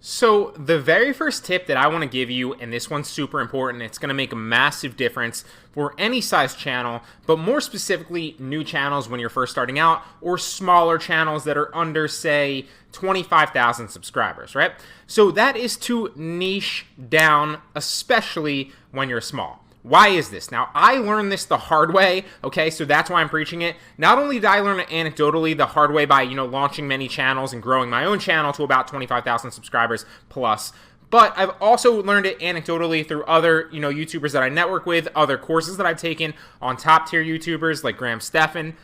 So the very first tip that I want to give you, and this one's super important, it's going to make a massive difference for any size channel, but more specifically new channels when you're first starting out, or smaller channels that are under, say, 25,000 subscribers, right? So that is to niche down, especially when you're small. Why is this? Now, I learned this the hard way, okay, so that's why I'm preaching it. Not only did I learn it anecdotally the hard way by, launching many channels and growing my own channel to about 25,000 subscribers plus, but I've also learned it anecdotally through other, YouTubers that I network with, other courses that I've taken on top tier YouTubers like Graham Stephan.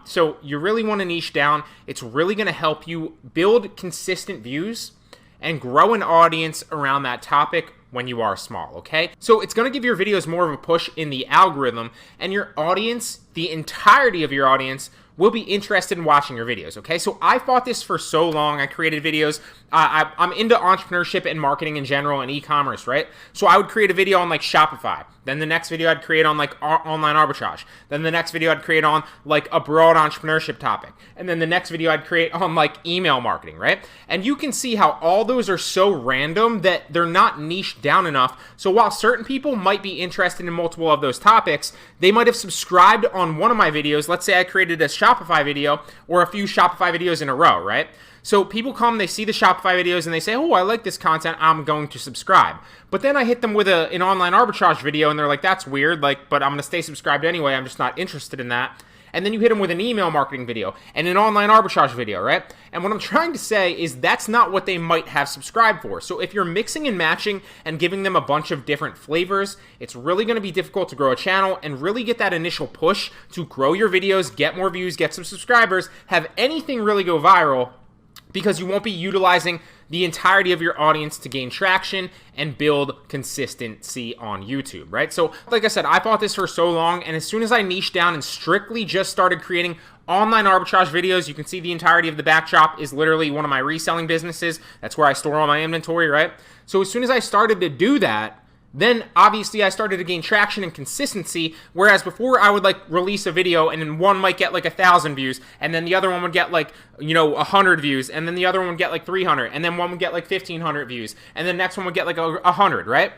So you really want to niche down. It's really going to help you build consistent views and grow an audience around that topic when you are small, okay? So it's going to give your videos more of a push in the algorithm, and your audience, the entirety of your audience, will be interested in watching your videos, okay? So I fought this for so long. I created videos. I'm into entrepreneurship and marketing in general and e-commerce, right? So I would create a video on like Shopify. Then the next video I'd create on like online arbitrage. Then the next video I'd create on like a broad entrepreneurship topic. And then the next video I'd create on like email marketing, right? And you can see how all those are so random that they're not niched down enough. So while certain people might be interested in multiple of those topics, they might have subscribed on one of my videos. Let's say I created a Shopify video or a few Shopify videos in a row, right? So people come, they see the Shopify videos, and they say, oh, I like this content, I'm going to subscribe. But then I hit them with an online arbitrage video, and they're like, that's weird, but I'm going to stay subscribed anyway, I'm just not interested in that. And then you hit them with an email marketing video and an online arbitrage video, right? And what I'm trying to say is that's not what they might have subscribed for. So if you're mixing and matching and giving them a bunch of different flavors, it's really going to be difficult to grow a channel and really get that initial push to grow your videos, get more views, get some subscribers, have anything really go viral, because you won't be utilizing the entirety of your audience to gain traction and build consistency on YouTube, right? So like I said, I fought this for so long, and as soon as I niched down and strictly just started creating online arbitrage videos, you can see the entirety of the backdrop is literally one of my reselling businesses. That's where I store all my inventory, right? So as soon as I started to do that, then obviously I started to gain traction and consistency, whereas before I would like release a video and then one might get like 1,000 views, and then the other one would get like, 100 views, and then the other one would get like 300, and then one would get like 1,500 views, and then the next one would get like 100, right?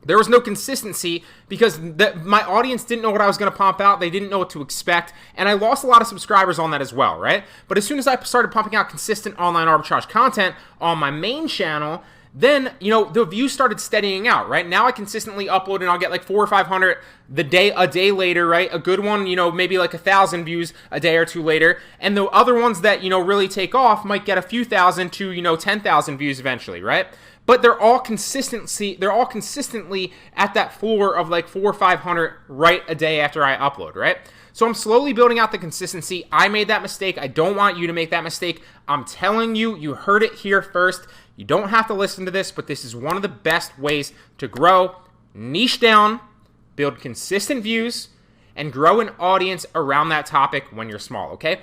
There was no consistency because my audience didn't know what I was going to pump out. They didn't know what to expect, and I lost a lot of subscribers on that as well, right? But as soon as I started pumping out consistent online arbitrage content on my main channel, then, the views started steadying out, right? Now I consistently upload and I'll get like 400 or 500 a day later, right? A good one, maybe like 1,000 views a day or two later. And the other ones that, really take off might get a few thousand to, 10,000 views eventually, right? But they're all consistently at that floor of like 400 or 500 right a day after I upload, right? So I'm slowly building out the consistency. I made that mistake. I don't want you to make that mistake. I'm telling you, you heard it here first. You don't have to listen to this, but this is one of the best ways to grow. Niche down, build consistent views, and grow an audience around that topic when you're small, okay?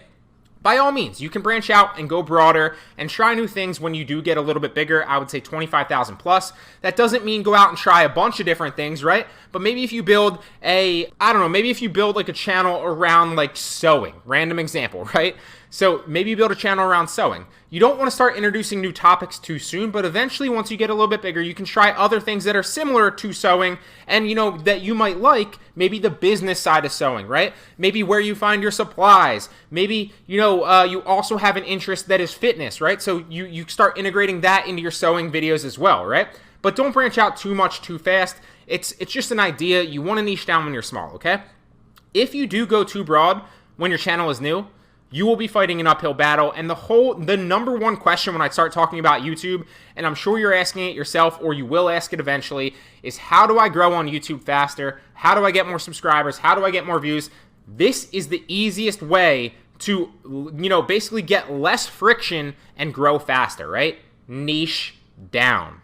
By all means, you can branch out and go broader and try new things when you do get a little bit bigger. I would say 25,000 plus. That doesn't mean go out and try a bunch of different things, right? But maybe if you build maybe if you build like a channel around like sewing, random example, right? So maybe you build a channel around sewing. You don't want to start introducing new topics too soon, but eventually once you get a little bit bigger, you can try other things that are similar to sewing and, that you might like, maybe the business side of sewing, right? Maybe where you find your supplies. Maybe, you also have an interest that is fitness, right? So you start integrating that into your sewing videos as well, right? But don't branch out too much too fast. It's just an idea. You want to niche down when you're small, okay? If you do go too broad when your channel is new, you will be fighting an uphill battle. And the number one question when I start talking about YouTube, and I'm sure you're asking it yourself or you will ask it eventually, is how do I grow on YouTube faster? How do I get more subscribers? How do I get more views? This is the easiest way to, basically get less friction and grow faster, right? Niche down.